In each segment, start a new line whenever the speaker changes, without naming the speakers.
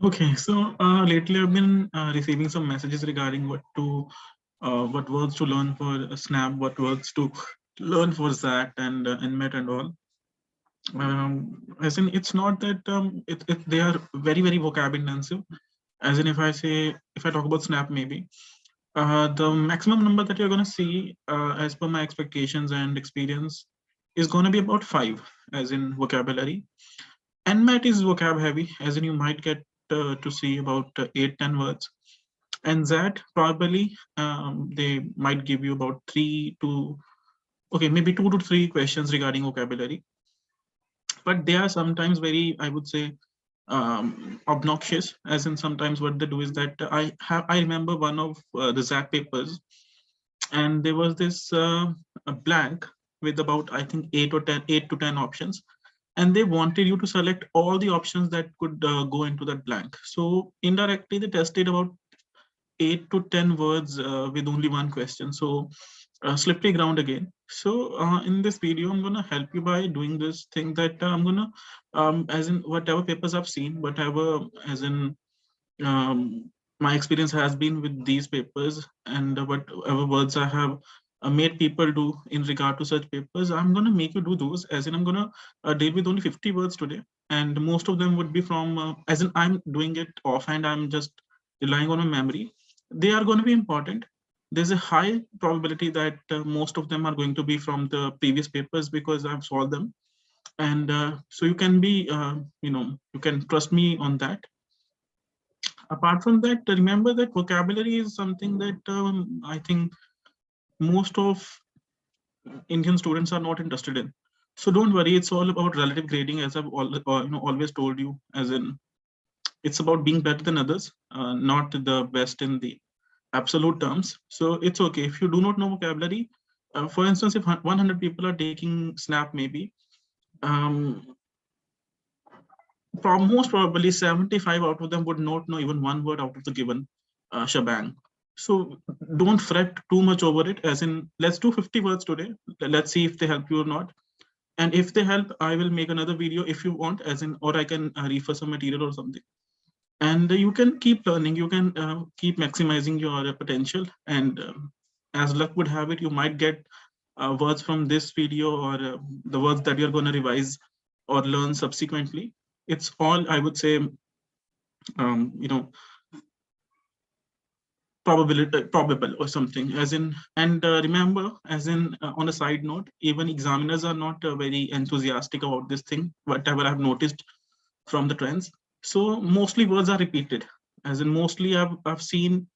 Okay, so lately I've been receiving some messages regarding what words to learn for Snap, what words to learn for ZAT and NMET and all. As in, it's not that they are very vocab intensive. As in, if I talk about Snap, maybe the maximum number that you're gonna see, as per my expectations and experience, is gonna be about 5, as in vocabulary. NMAT is vocab heavy, as in you might get to see about 8-10 words. And that probably they might give you about maybe 2 to 3 questions regarding vocabulary. But they are sometimes very, I would say, obnoxious. As in, sometimes what they do is that I remember one of the ZAT papers, and there was this a blank with about, I think, 8 to 10 options, and they wanted you to select all the options that could go into that blank. So indirectly, they tested about 8 to 10 words with only one question. So slippery ground again. So in this video, I'm gonna help you by doing this thing that I'm gonna, as in whatever papers I've seen, whatever, as in my experience has been with these papers, and whatever words I have made people do in regard to such papers, I'm gonna make you do those. As in, I'm gonna deal with only 50 words today, and most of them would be from, as in, I'm doing it offhand. I'm just relying on my memory. They are going to be important. There's a high probability that most of them are going to be from the previous papers because I've solved them, and so you can be, you can trust me on that. Apart from that, remember that vocabulary is something that I think most of Indian students are not interested in. So don't worry, it's all about relative grading, as always told you. As in, it's about being better than others, not the best in the absolute terms. So it's okay if you do not know vocabulary. For instance, if 100 people are taking Snap, maybe um, most probably 75 out of them would not know even one word out of the given shebang. So don't fret too much over it. As in, let's do 50 words today. Let's see if they help you or not. And if they help, I will make another video if you want, as in, or I can refer some material or something. And you can keep learning. You can keep maximizing your potential. And as luck would have it, you might get words from this video, or the words that you're going to revise or learn subsequently. It's all, I would say, you know, probable or something. As in, and remember, as in, on a side note, even examiners are not very enthusiastic about this thing, whatever I've noticed from the trends. So mostly words are repeated. As in, mostly I've seen,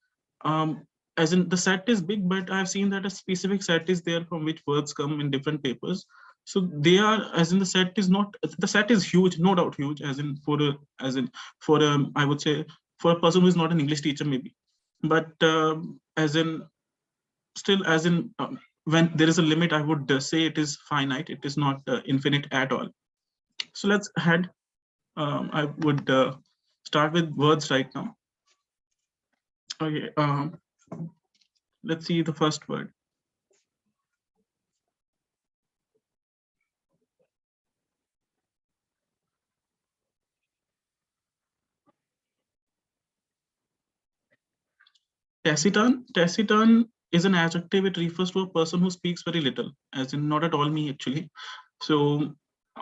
um, as in, the set is big, but I've seen that a specific set is there from which words come in different papers. So they are, as in, the set is not, the set is huge, no doubt huge, as in, for I would say, for a person who is not an English teacher, maybe. But as in, still, as in, when there is a limit, I would say it is finite. It is not infinite at all. So let's head. I would start with words right now. Okay, let's see the first word. Taciturn. Taciturn is an adjective. It refers to a person who speaks very little, as in not at all me actually. So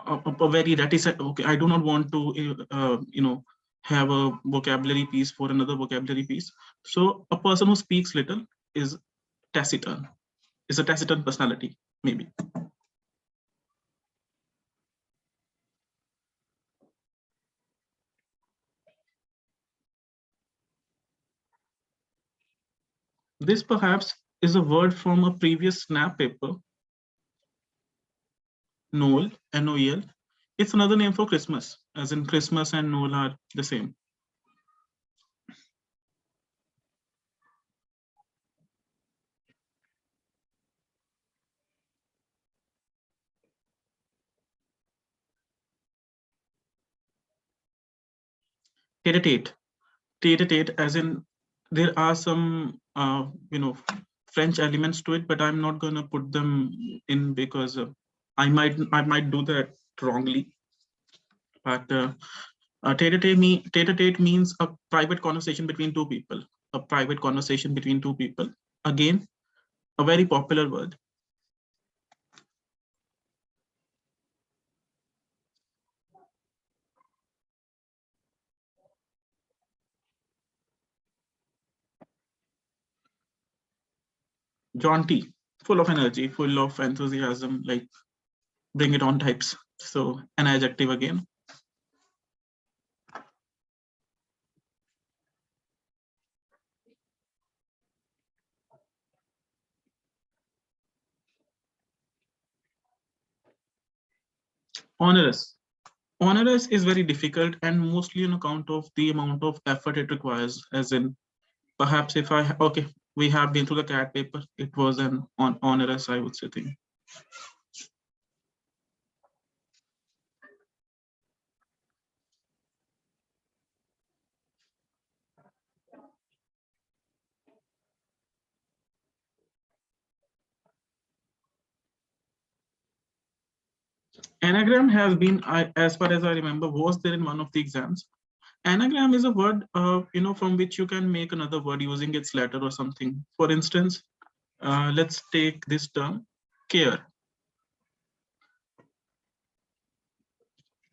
a very reticent. Okay, I do not want to have a vocabulary piece for another vocabulary piece. So a person who speaks little is taciturn. Is a taciturn personality, maybe. This perhaps is a word from a previous Snap paper. Noel, Noel. It's another name for Christmas, as in Christmas and Noel are the same. Tete-a-tete. Tete-a-tete, as in, there are some French elements to it, but I'm not gonna put them in because I might do that wrongly. But Tete-a-tete means a private conversation between two people. A private conversation between two people. Again, a very popular word. Jaunty, full of energy, full of enthusiasm, like bring it on types. So an adjective again. Onerous. Onerous is very difficult and mostly on account of the amount of effort it requires. As in, perhaps if okay, we have been through the CAT paper. It was an onerous, I would say, thing. Anagram has been, as far as I remember, was there in one of the exams. Anagram is a word, from which you can make another word using its letter or something. For instance, let's take this term, care.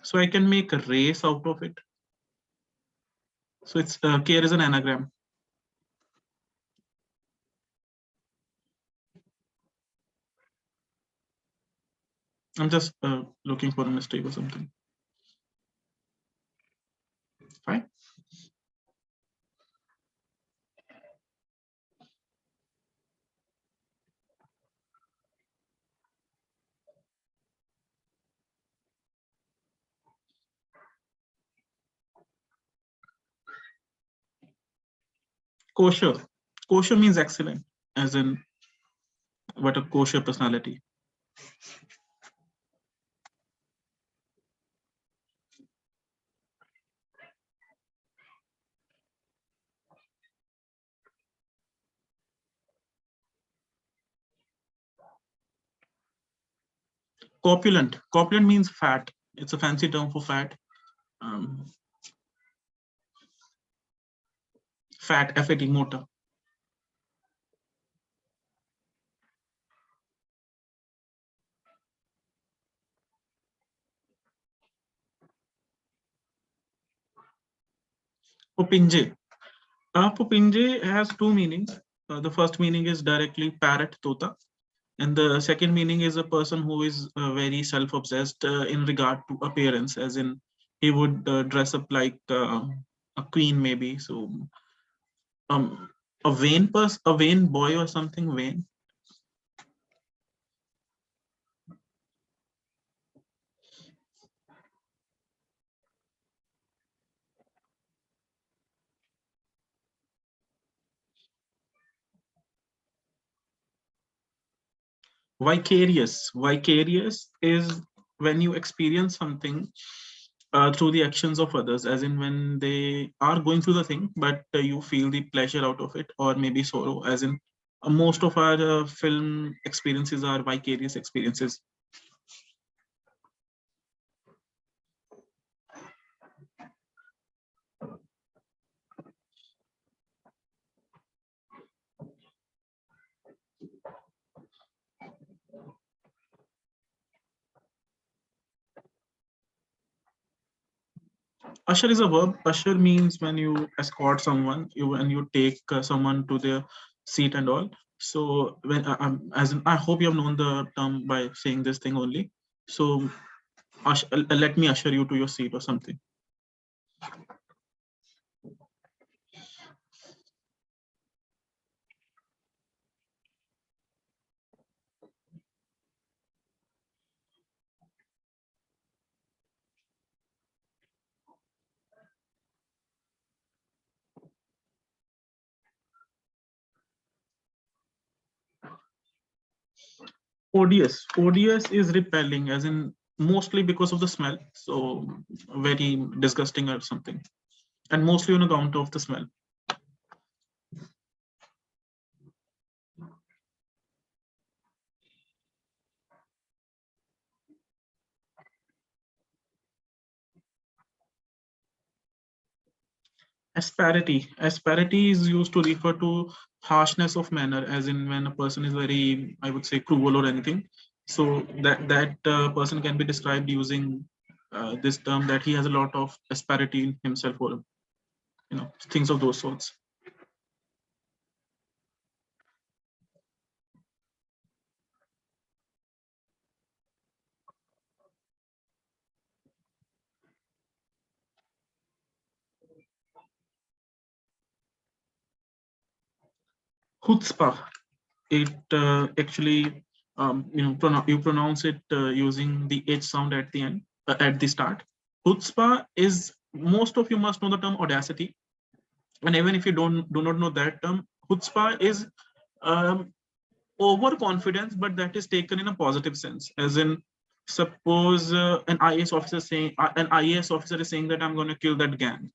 So I can make a race out of it. So it's care is an anagram. I'm just looking for a mistake or something. Fine. Kosher. Kosher means excellent, as in what a kosher personality. Corpulent. Corpulent means fat. It's a fancy term for fat. Um, Fat, FAT, motor. Popinje. Popinje has two meanings. The first meaning is directly parrot, tota. And the second meaning is a person who is very self-obsessed in regard to appearance, as in he would dress up like a queen, maybe. So a vain boy or something, vain. Vicarious. Vicarious is when you experience something through the actions of others, as in when they are going through the thing, but you feel the pleasure out of it, or maybe sorrow, as in most of our film experiences are vicarious experiences. Usher is a verb. Usher means when you escort someone, when you take someone to their seat and all. So when as in, I hope you have known the term by saying this thing only. So let me usher you to your seat or something. Odious. Odious is repelling, as in mostly because of the smell. So very disgusting or something, and mostly on account of the smell. Asperity is used to refer to harshness of manner, as in when a person is very, I would say, cruel or anything. So that person can be described using this term, that he has a lot of asperity in himself, or things of those sorts. Chutzpah. It actually, you pronounce it using the H sound at the end, at the start. Chutzpah is, most of you must know the term audacity, and even if you do not know that term, chutzpah is um, overconfidence, but that is taken in a positive sense. As in, suppose an IAS officer is saying that I'm going to kill that gang.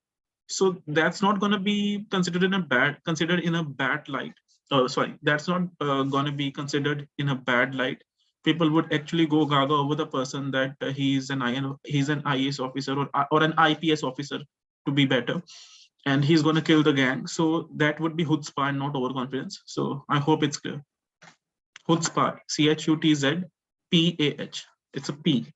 So that's not going to be considered in a bad light. Sorry, that's not going to be considered in a bad light. People would actually go gaga over the person that he's an IAS officer, or an IPS officer, to be better, and he's going to kill the gang. So that would be chutzpah and not overconfidence. So I hope it's clear. Chutzpah, Chutzpah. It's a P.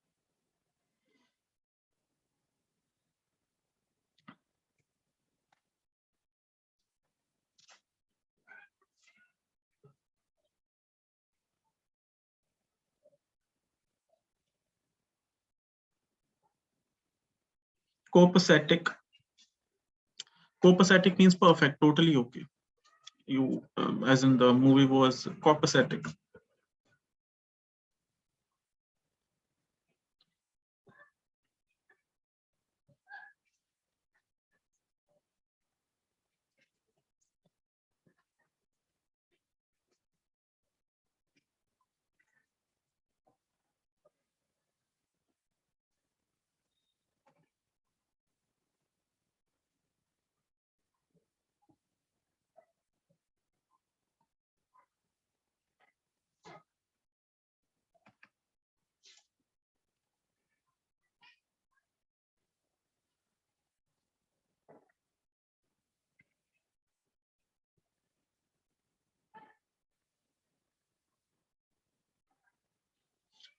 Copacetic. Copacetic means perfect, totally okay. You, as in the movie was copacetic.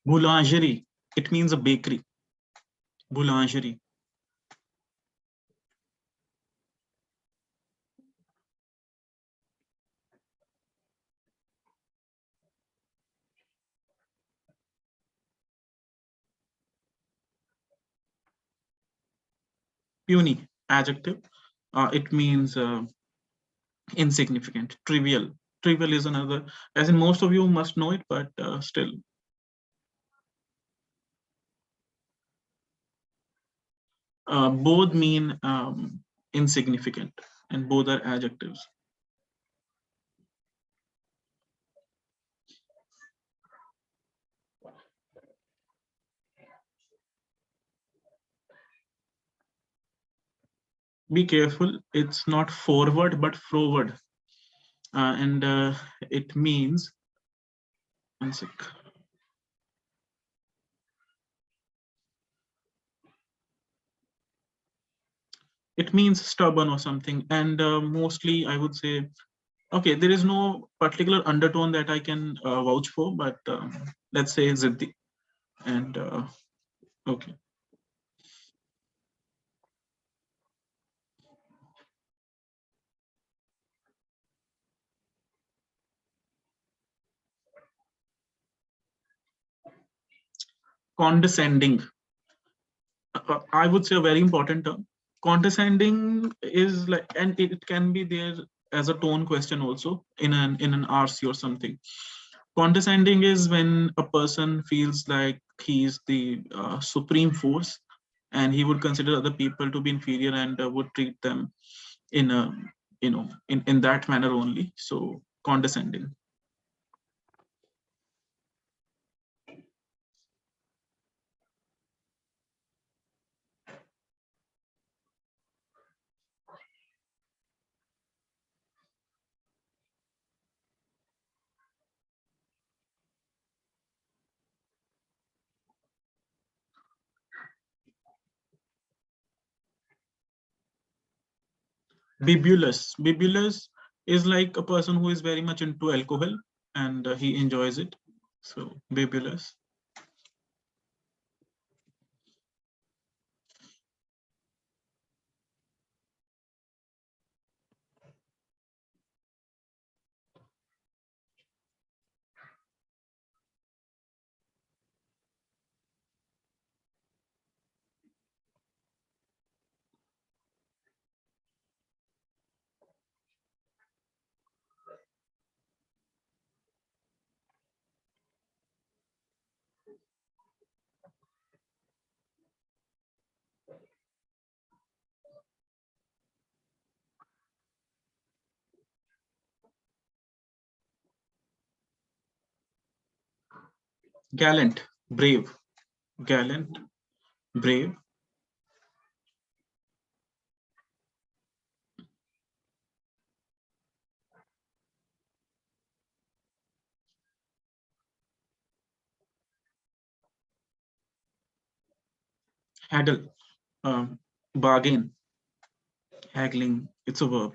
Boulangerie. It means a bakery. Boulangerie. Puny. Adjective. It means insignificant, trivial. Trivial is another, as in most of you must know it, but still. Both mean insignificant, and both are adjectives. Be careful, it's not forward but forward. And it means, one sec. It means stubborn or something, and mostly I would say, okay, there is no particular undertone that I can vouch for, but let's say ziddi. And okay. Condescending. I would say a very important term. Condescending is like, and it can be there as a tone question also in an RC or something. Condescending is when a person feels like he's the supreme force, and he would consider other people to be inferior, and would treat them in a, in that manner only. So condescending. Bibulous. Bibulous is like a person who is very much into alcohol and he enjoys it. So bibulous. Gallant, brave. Gallant, brave. Haddle, bargain, haggling. It's a verb.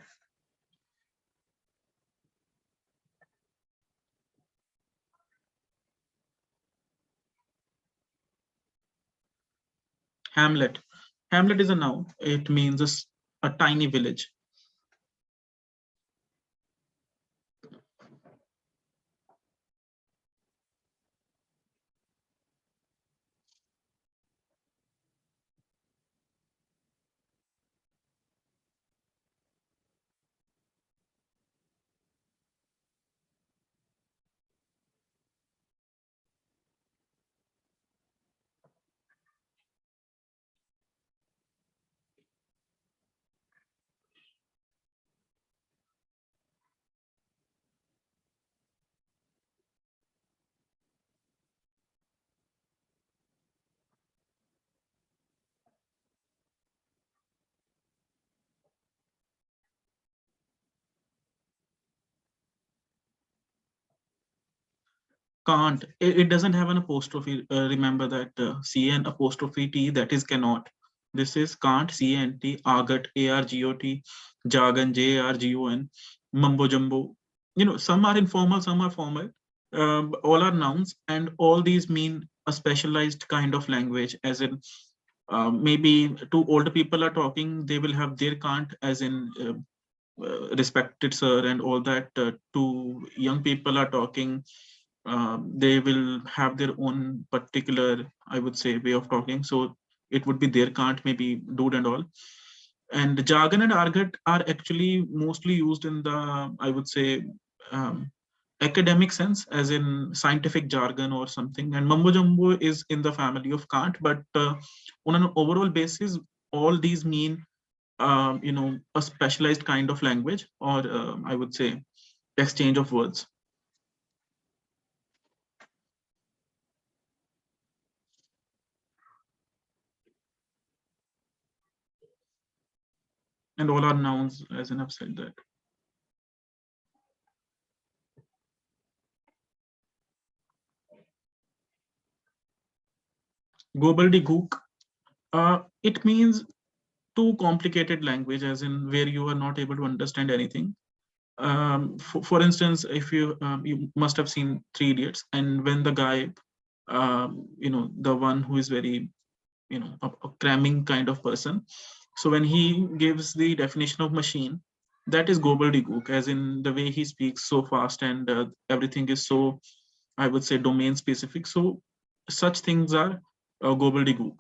Hamlet. Hamlet is a noun. It means a tiny village. Can't. It doesn't have an apostrophe. Remember that CN apostrophe T, that is cannot. This is can't, CNT, argot, ARGOT, jargon, JARGON, mumbo jumbo. Some are informal, some are formal. All are nouns, and all these mean a specialized kind of language, as in maybe two older people are talking, they will have their can't, as in respected sir and all that. Two young people are talking, they will have their own particular, I would say, way of talking. So it would be their can't, maybe dude and all. And jargon and argot are actually mostly used in the, I would say, um, academic sense, as in scientific jargon or something. And mumbo jumbo is in the family of can't, but on an overall basis, all these mean, a specialized kind of language, or I would say, exchange of words. And all are nouns, as in I've said that. Gobbledygook, it means too complicated language, as in where you are not able to understand anything. For instance, if you must have seen Three Idiots, and when the guy, the one who is very, a cramming kind of person, so when he gives the definition of machine, that is gobbledygook, as in the way he speaks so fast, and everything is so, I would say, domain specific. So such things are gobbledygook.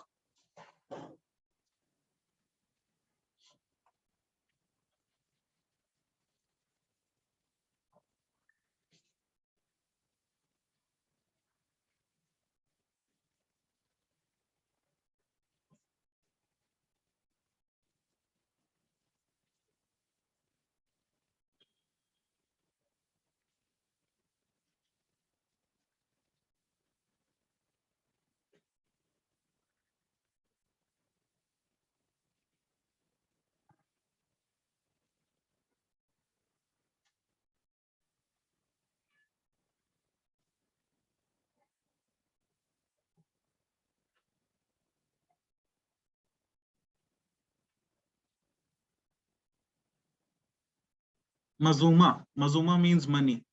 Mazuma. Mazuma means money.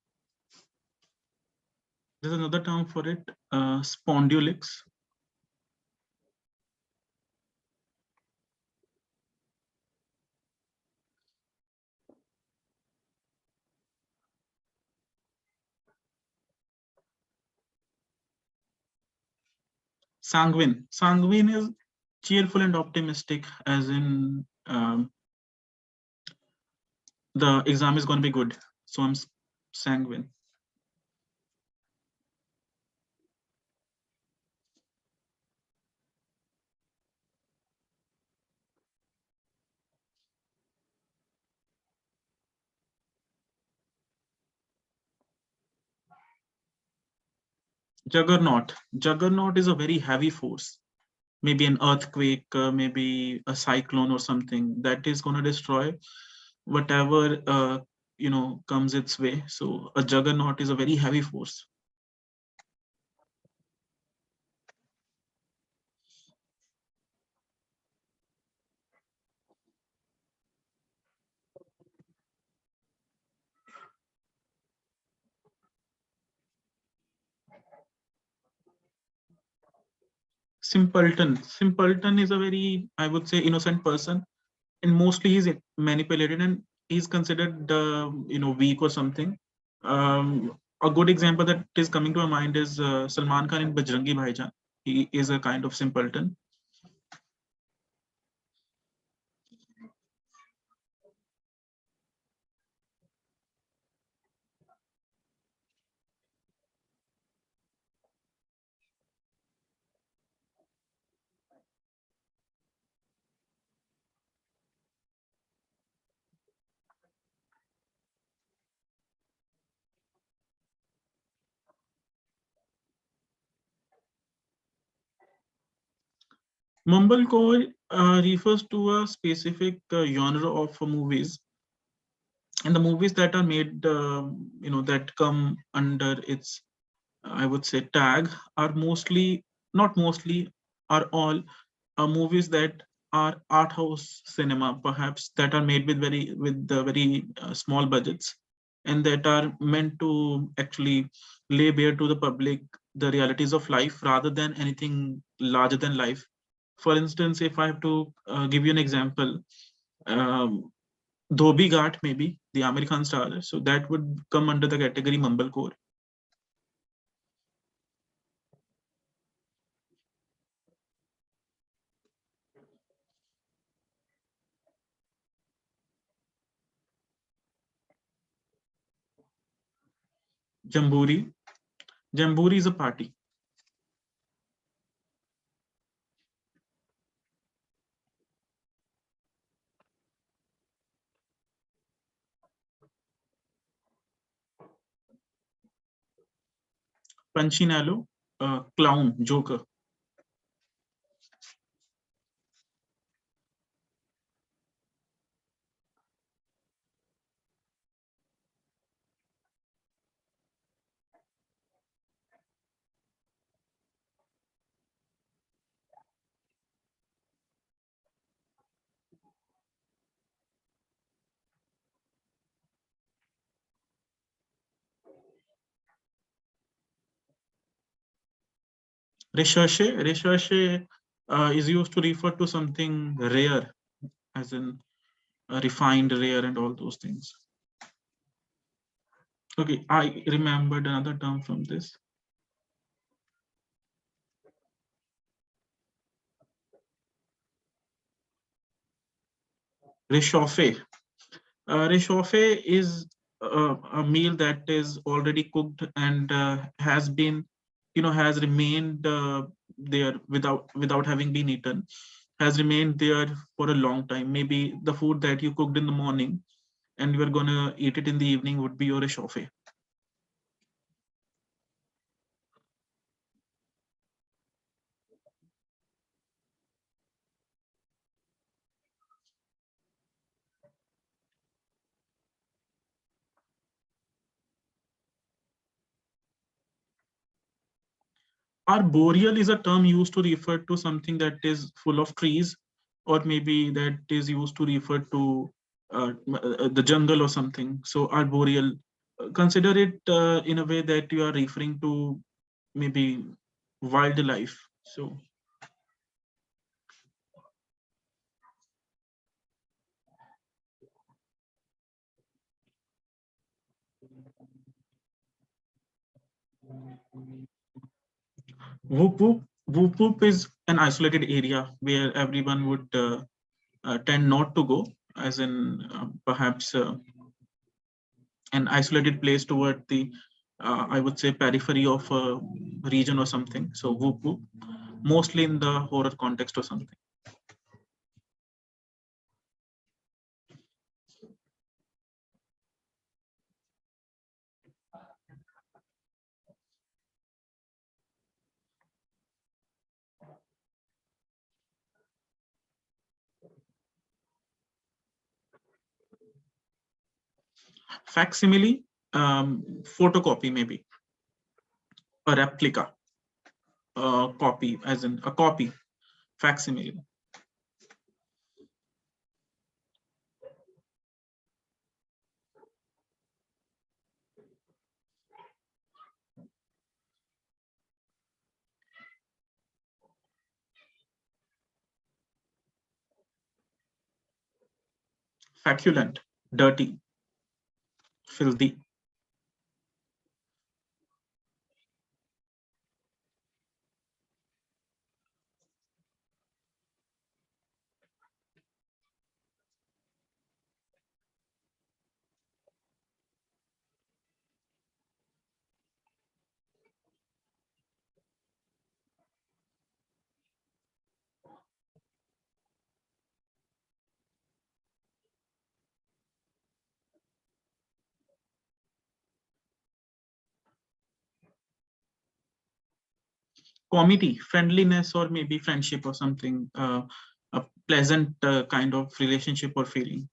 There's another term for it, spondylix. Sanguine. Sanguine is cheerful and optimistic, as in the exam is going to be good. So I'm sanguine. Juggernaut. Juggernaut is a very heavy force. Maybe an earthquake, maybe a cyclone or something that is going to destroy whatever comes its way. So a juggernaut is a very heavy force. Simpleton. Simpleton is a very, I would say, innocent person, and mostly he's manipulated and he's considered weak or something. A good example that is coming to my mind is Salman Khan in Bajrangi Bhaijaan. He is a kind of simpleton. Mumblecore refers to a specific genre of movies, and the movies that are made, that come under its, I would say, tag, are mostly, not mostly, are all movies that are art house cinema, perhaps, that are made with the very small budgets, and that are meant to actually lay bare to the public the realities of life rather than anything larger than life. For instance, if I have to give you an example, um, Dhobi Ghat, maybe the Amir Khan star, so that would come under the category mumblecore. Jamburi. Jamburi is a party. Punchinello, clown, joker. Recherche. Recherche is used to refer to something rare, as in refined, rare, and all those things. Okay, I remembered another term from this. Réchauffé. Réchauffé is a meal that is already cooked and has been, has remained there without having been eaten, has remained there for a long time. Maybe the food that you cooked in the morning and you are gonna eat it in the evening would be your réchauffé. Arboreal is a term used to refer to something that is full of trees, or maybe that is used to refer to the jungle or something. So arboreal, consider it in a way that you are referring to maybe wildlife. So whoop whoop, whoop whoop is an isolated area where everyone would tend not to go, as in perhaps an isolated place toward the, I would say, periphery of a region or something. So whoop whoop, mostly in the horror context or something. Facsimile, photocopy maybe, a replica, copy, as in a copy, facsimile. Faculent, dirty, filthy. Comity, friendliness, or maybe friendship or something, a pleasant kind of relationship or feeling.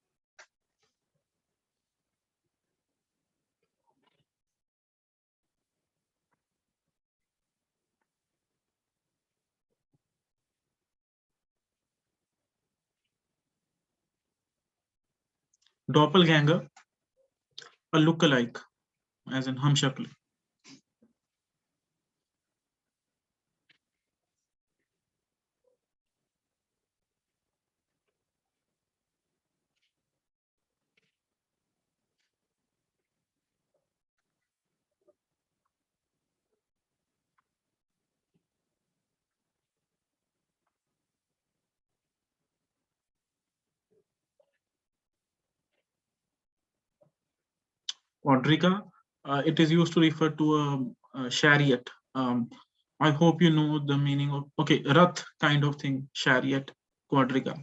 Doppelganger, a look-alike, as in Hamshakli. Quadriga, it is used to refer to a chariot. I hope you know the meaning of, okay, Rath kind of thing, chariot, quadriga.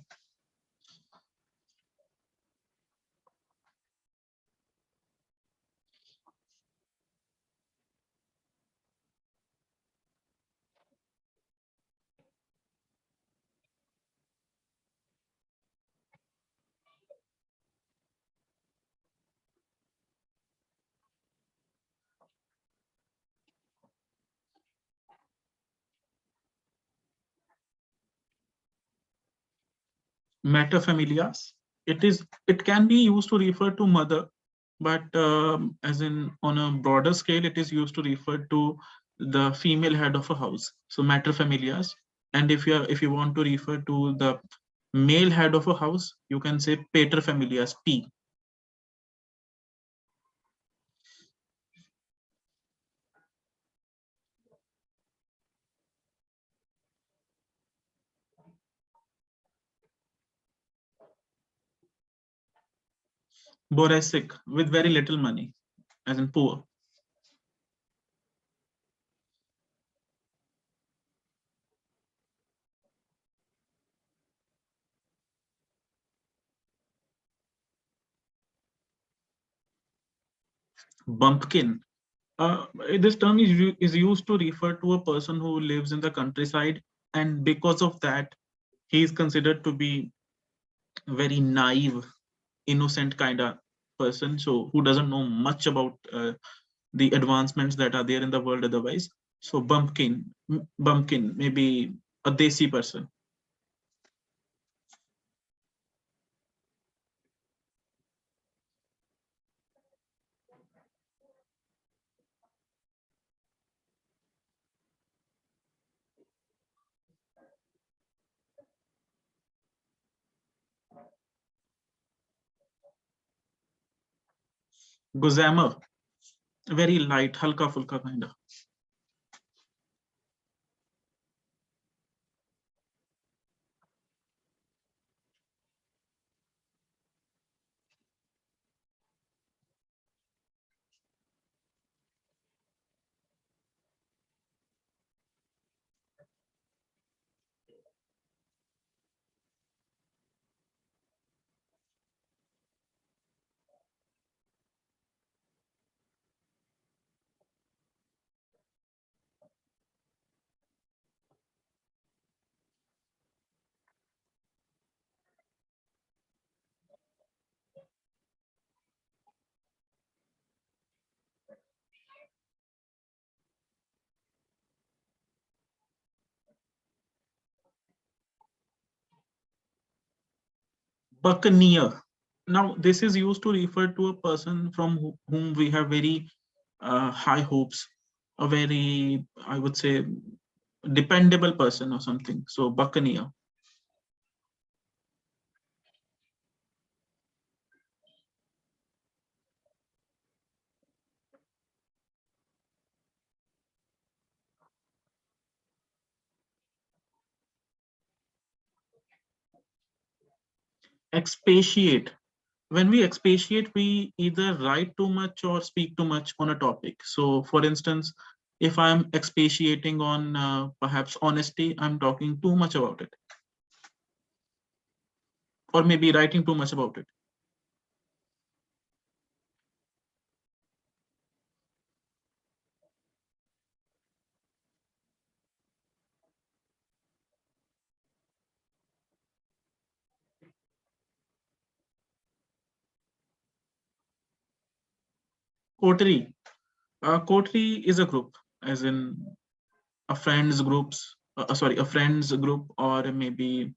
Materfamilias, it can be used to refer to mother, but as in on a broader scale, it is used to refer to the female head of a house. So materfamilias, and if you want to refer to the male head of a house, you can say paterfamilias, P. Boresic, with very little money, as in poor. Bumpkin, this term is used to refer to a person who lives in the countryside, and because of that, he is considered to be very naive, innocent kind of person, so who doesn't know much about the advancements that are there in the world otherwise. So bumpkin, maybe a desi person. Gossamer, very light, halka fulka kind of. Buccaneer. Now, this is used to refer to a person from whom we have very high hopes, a very, I would say, dependable person or something. So, Buccaneer. Expatiate. When we expatiate, we either write too much or speak too much on a topic. So, for instance, if I'm expatiating on perhaps honesty, I'm talking too much about it, or maybe writing too much about it. Coterie. Coterie is a group, as in a friends groups, sorry, a friends group, or maybe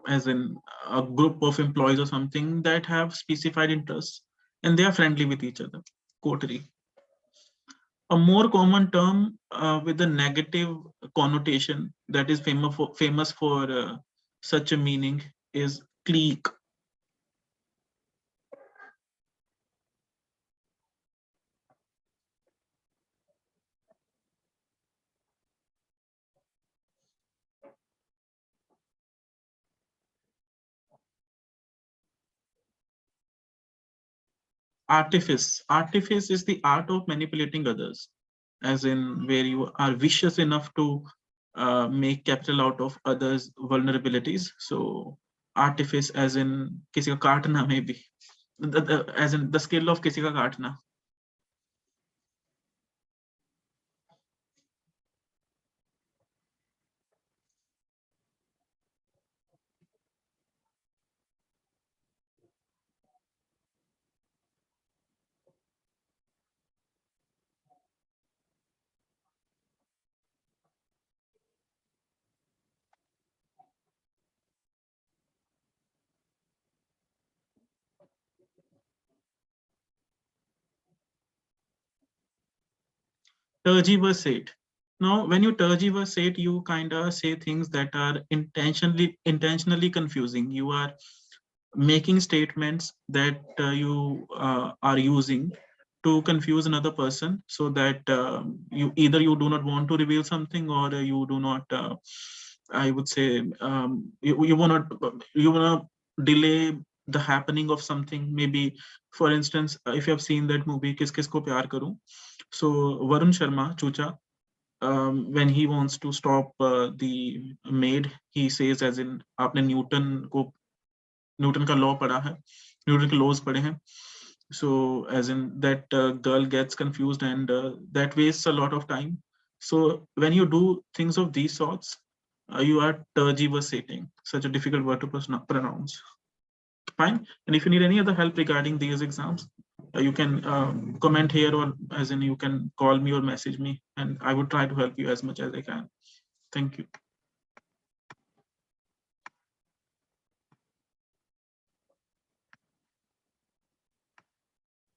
as in a group of employees or something that have specified interests and they are friendly with each other. Coterie. A more common term with a negative connotation that is famous for such a meaning is clique. Artifice. Artifice is the art of manipulating others, as in where you are vicious enough to make capital out of others' vulnerabilities. So artifice, as in किसी का काटना, maybe as in the skill of किसी का काटना. Tergiversate. Now, when you tergiversate, you kind of say things that are intentionally confusing. You are making statements that you are using to confuse another person, so that you do not want to reveal something, or you do not I would say you want to delay the happening of something. Maybe, for instance, if you have seen that movie Kis Kis Ko Pyar Karu, so Varun Sharma Chucha, when he wants to stop the maid, he says, as in आपने Newton का law पढ़ा है, Newton के laws पढ़े हैं. So as in that girl gets confused, and that wastes a lot of time. So when you do things of these sorts, you are tergiversating, such a difficult word to pronounce. Fine. And if you need any other help regarding these exams, you can comment here, or as in you can call me or message me, and I would try to help you as much as I can. Thank you.